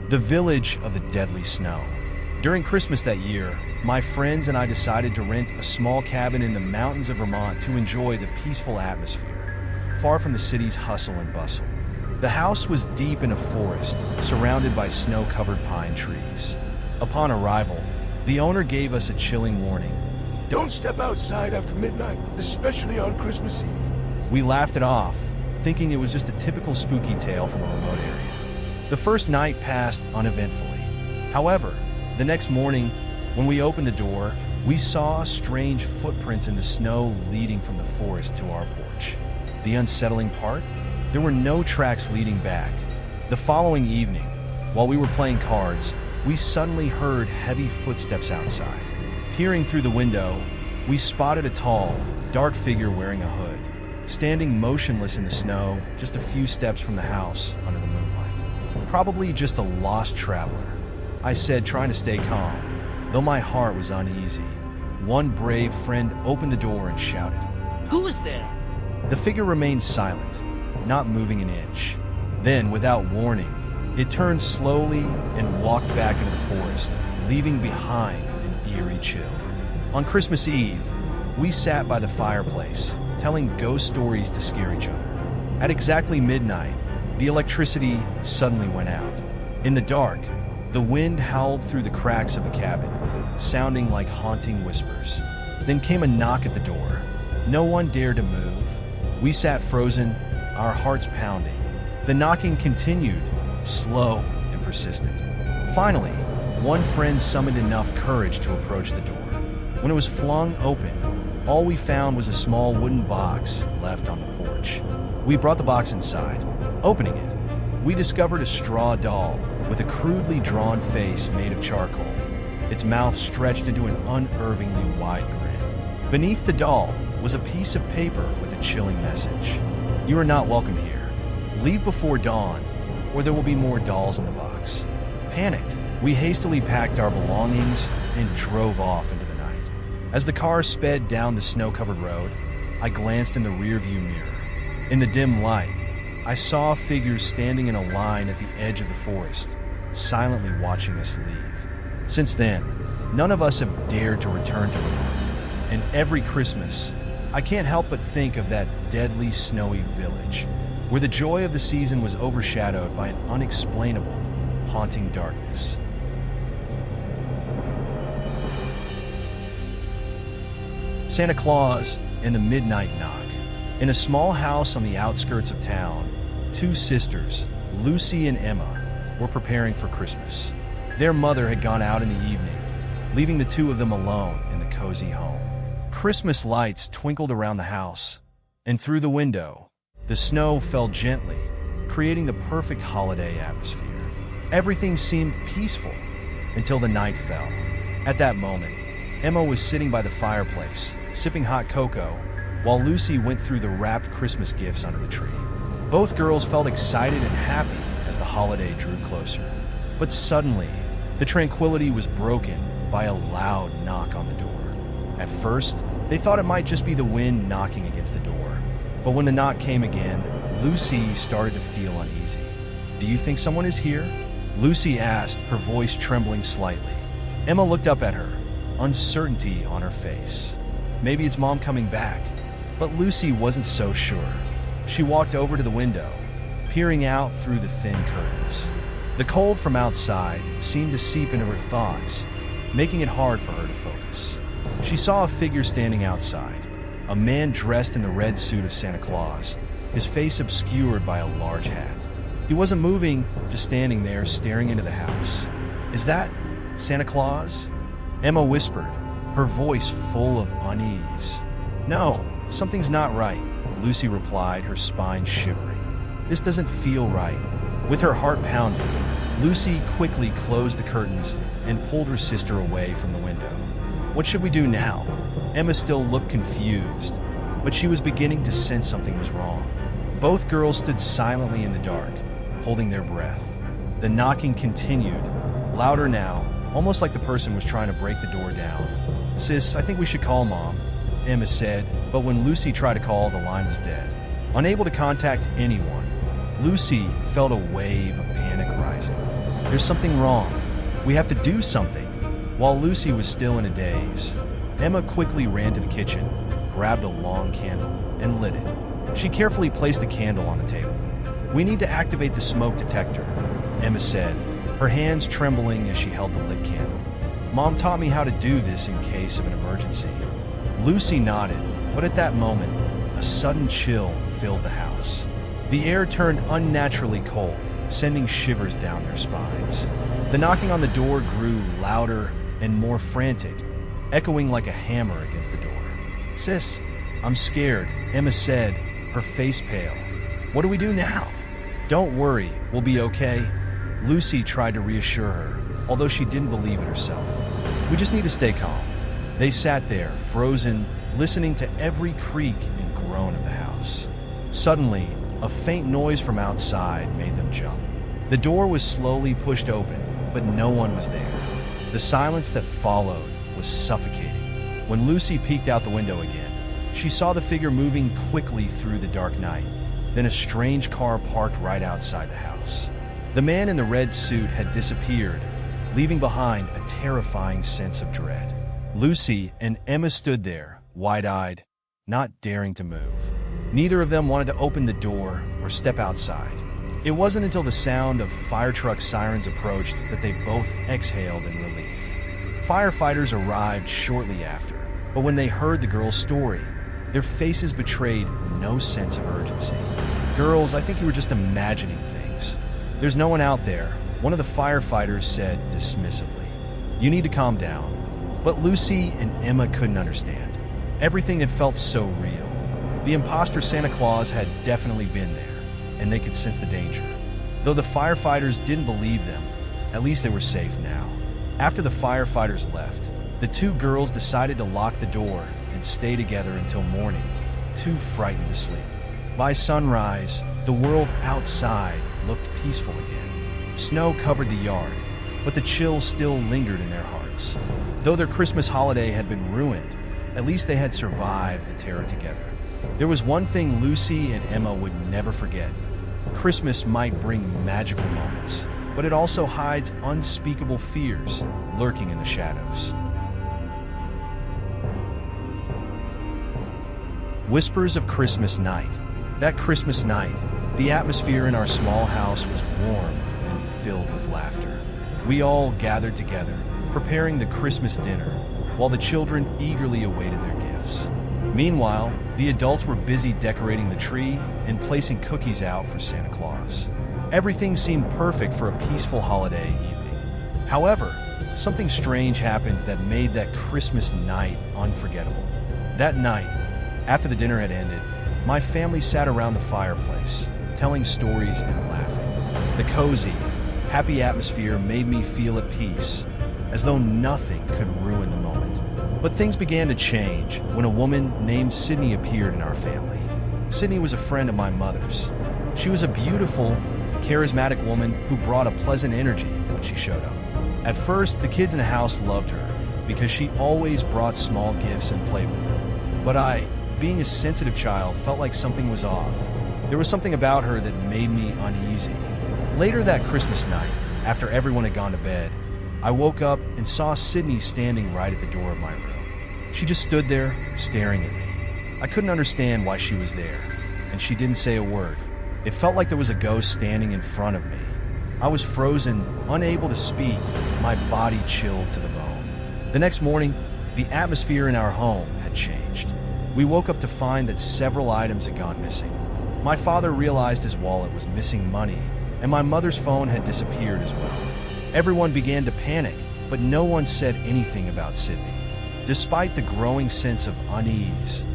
the village of the deadly snow. During Christmas that year, my friends and I decided to rent a small cabin in the mountains of Vermont to enjoy the peaceful atmosphere, far from the city's hustle and bustle. The house was deep in a forest, surrounded by snow-covered pine trees. Upon arrival, the owner gave us a chilling warning. Don't step outside after midnight, especially on Christmas Eve. We laughed it off, thinking it was just a typical spooky tale from a remote area. The first night passed uneventfully. However, the next morning, when we opened the door, we saw strange footprints in the snow leading from the forest to our porch. The unsettling part? There were no tracks leading back. The following evening, while we were playing cards, we suddenly heard heavy footsteps outside. Peering through the window, we spotted a tall, dark figure wearing a hood, standing motionless in the snow just a few steps from the house under the moonlight. Probably just a lost traveler, I said, trying to stay calm, though my heart was uneasy. One brave friend opened the door and shouted, "Who is there?" The figure remained silent, not moving an inch. Then, without warning, it turned slowly and walked back into the forest, leaving behind an eerie chill. On Christmas Eve, we sat by the fireplace, telling ghost stories to scare each other. At exactly midnight, the electricity suddenly went out. In the dark, the wind howled through the cracks of the cabin, sounding like haunting whispers. Then came a knock at the door. No one dared to move. We sat frozen, our hearts pounding. The knocking continued, slow and persistent. Finally, one friend summoned enough courage to approach the door. When it was flung open, all we found was a small wooden box left on the porch. We brought the box inside. Opening it, we discovered a straw doll with a crudely drawn face made of charcoal, its mouth stretched into an unnervingly wide grin. Beneath the doll was a piece of paper with a chilling message. "You are not welcome here. Leave before dawn, or there will be more dolls in the box." Panicked, we hastily packed our belongings and drove off into the night. As the car sped down the snow-covered road, I glanced in the rearview mirror. In the dim light, I saw figures standing in a line at the edge of the forest, silently watching us leave. Since then, none of us have dared to return to Vermont, and every Christmas, I can't help but think of that deadly snowy village, where the joy of the season was overshadowed by an unexplainable, haunting darkness. Santa Claus and the Midnight Knock. In a small house on the outskirts of town, two sisters, Lucy and Emma, were preparing for Christmas. Their mother had gone out in the evening, leaving the two of them alone in the cozy home. Christmas lights twinkled around the house, and through the window, the snow fell gently, creating the perfect holiday atmosphere. Everything seemed peaceful until the night fell. At that moment, Emma was sitting by the fireplace, sipping hot cocoa, while Lucy went through the wrapped Christmas gifts under the tree. Both girls felt excited and happy as the holiday drew closer. But suddenly, the tranquility was broken by a loud knock on the door. At first, they thought it might just be the wind knocking against the door. But when the knock came again, Lucy started to feel uneasy. "Do you think someone is here?" Lucy asked, her voice trembling slightly. Emma looked up at her, uncertainty on her face. Maybe it's Mom coming back. But Lucy wasn't so sure. She walked over to the window, peering out through the thin curtains. The cold from outside seemed to seep into her thoughts, making it hard for her to focus. She saw a figure standing outside, a man dressed in the red suit of Santa Claus, his face obscured by a large hat. He wasn't moving, just standing there staring into the house. "Is that Santa Claus?" Emma whispered, her voice full of unease. "No, something's not right," Lucy replied, her spine shivering. "This doesn't feel right." With her heart pounding, Lucy quickly closed the curtains and pulled her sister away from the window. "What should we do now?" Emma still looked confused, but she was beginning to sense something was wrong. Both girls stood silently in the dark, holding their breath. The knocking continued, louder now, almost like the person was trying to break the door down. "Sis, I think we should call Mom," Emma said, but when Lucy tried to call, the line was dead. Unable to contact anyone, Lucy felt a wave of panic rising. There's something wrong. We have to do something." While Lucy was still in a daze, Emma quickly ran to the kitchen, grabbed a long candle, and lit it. She carefully placed the candle on the table. "We need to activate the smoke detector," Emma said, her hands trembling as she held the lit candle. "Mom taught me how to do this in case of an emergency." Lucy nodded, but at that moment, a sudden chill filled the house. The air turned unnaturally cold, sending shivers down their spines. The knocking on the door grew louder and more frantic, echoing like a hammer against the door. "Sis, I'm scared," Emma said, her face pale. "What do we do now?" "Don't worry, we'll be okay," Lucy tried to reassure her, although she didn't believe it herself. "We just need to stay calm." They sat there, frozen, listening to every creak and groan of the house. Suddenly, a faint noise from outside made them jump. The door was slowly pushed open, but no one was there. The silence that followed was suffocating. When Lucy peeked out the window again, she saw the figure moving quickly through the dark night, then a strange car parked right outside the house. The man in the red suit had disappeared, leaving behind a terrifying sense of dread. Lucy and Emma stood there, wide-eyed, not daring to move. Neither of them wanted to open the door or step outside. It wasn't until the sound of fire truck sirens approached that they both exhaled in relief. Firefighters arrived shortly after, but when they heard the girl's story, their faces betrayed no sense of urgency. "Girls, I think you were just imagining things. There's no one out there," one of the firefighters said dismissively. "You need to calm down." But Lucy and Emma couldn't understand. Everything had felt so real. The imposter Santa Claus had definitely been there, and they could sense the danger. Though the firefighters didn't believe them, at least they were safe now. After the firefighters left, the two girls decided to lock the door and stay together until morning, too frightened to sleep. By sunrise, the world outside looked peaceful again. Snow covered the yard, but the chill still lingered in their hearts. Though their Christmas holiday had been ruined, at least they had survived the terror together. There was one thing Lucy and Emma would never forget. Christmas might bring magical moments, but it also hides unspeakable fears lurking in the shadows. Whispers of Christmas night. That Christmas night, the atmosphere in our small house was warm and filled with laughter. We all gathered together, preparing the Christmas dinner, while the children eagerly awaited their gifts. Meanwhile, the adults were busy decorating the tree and placing cookies out for Santa Claus. Everything seemed perfect for a peaceful holiday evening. However, something strange happened that made that Christmas night unforgettable. That night, after the dinner had ended, my family sat around the fireplace, telling stories and laughing. The cozy, happy atmosphere made me feel at peace, as though nothing could ruin the moment. But things began to change when a woman named Sydney appeared in our family. Sydney was a friend of my mother's. She was a beautiful, charismatic woman who brought a pleasant energy when she showed up. At first, the kids in the house loved her because she always brought small gifts and played with them. But I, being a sensitive child, felt like something was off. There was something about her that made me uneasy. Later that Christmas night, after everyone had gone to bed, I woke up and saw Sydney standing right at the door of my room. She just stood there, staring at me. I couldn't understand why she was there, and she didn't say a word. It felt like there was a ghost standing in front of me. I was frozen, unable to speak, my body chilled to the bone. The next morning, the atmosphere in our home had changed. We woke up to find that several items had gone missing. My father realized his wallet was missing money, and my mother's phone had disappeared as well. Everyone began to panic, but no one said anything about Sydney. Despite the growing sense of unease,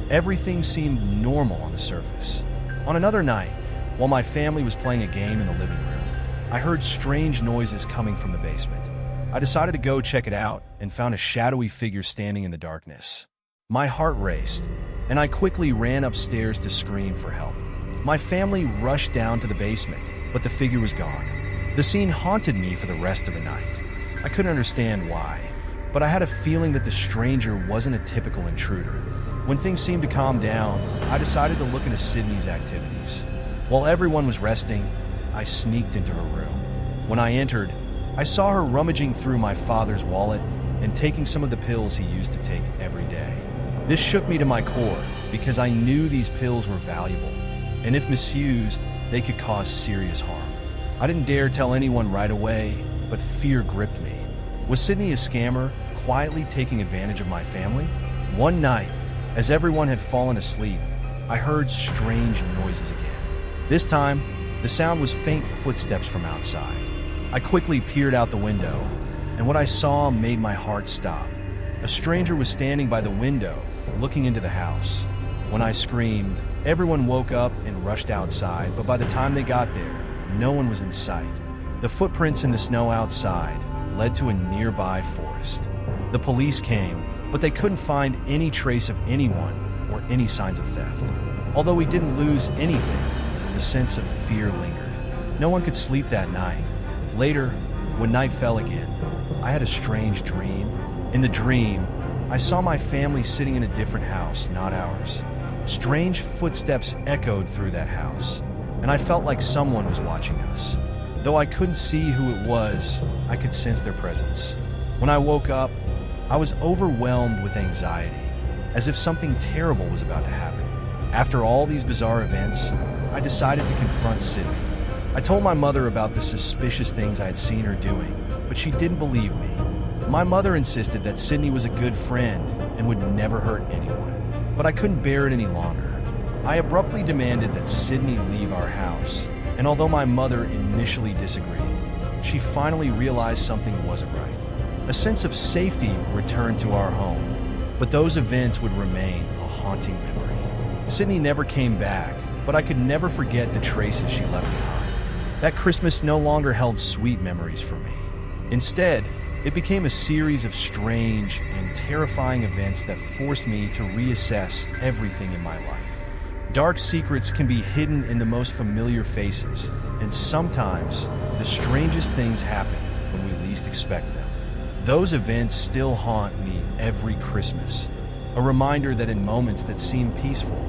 everything seemed normal on the surface. On another night, while my family was playing a game in the living room, I heard strange noises coming from the basement. I decided to go check it out and found a shadowy figure standing in the darkness. My heart raced, and I quickly ran upstairs to scream for help. My family rushed down to the basement, but the figure was gone. The scene haunted me for the rest of the night. I couldn't understand why, but I had a feeling that the stranger wasn't a typical intruder. When things seemed to calm down, I decided to look into Sydney's activities. While everyone was resting, I sneaked into her room. When I entered, I saw her rummaging through my father's wallet and taking some of the pills he used to take every day. This shook me to my core because I knew these pills were valuable, and if misused, they could cause serious harm. I didn't dare tell anyone right away, but fear gripped me. Was Sydney a scammer, quietly taking advantage of my family? One night, as everyone had fallen asleep, I heard strange noises again. This time, the sound was faint footsteps from outside. I quickly peered out the window, and what I saw made my heart stop. A stranger was standing by the window, looking into the house. When I screamed, everyone woke up and rushed outside, but by the time they got there, no one was in sight. The footprints in the snow outside led to a nearby forest. The police came, but they couldn't find any trace of anyone or any signs of theft. Although we didn't lose anything, the sense of fear lingered. No one could sleep that night. Later, when night fell again, I had a strange dream. In the dream, I saw my family sitting in a different house, not ours. Strange footsteps echoed through that house, and I felt like someone was watching us. Though I couldn't see who it was, I could sense their presence. When I woke up, I was overwhelmed with anxiety, as if something terrible was about to happen. After all these bizarre events, I decided to confront Sydney. I told my mother about the suspicious things I had seen her doing, but she didn't believe me. My mother insisted that Sydney was a good friend and would never hurt anyone, but I couldn't bear it any longer. I abruptly demanded that Sydney leave our house, and although my mother initially disagreed, she finally realized something wasn't right. A sense of safety returned to our home, but those events would remain a haunting memory. Sydney never came back, but I could never forget the traces she left behind. That Christmas no longer held sweet memories for me. Instead, it became a series of strange and terrifying events that forced me to reassess everything in my life. Dark secrets can be hidden in the most familiar faces, and sometimes the strangest things happen when we least expect them. Those events still haunt me every Christmas, a reminder that in moments that seem peaceful,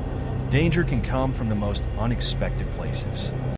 danger can come from the most unexpected places.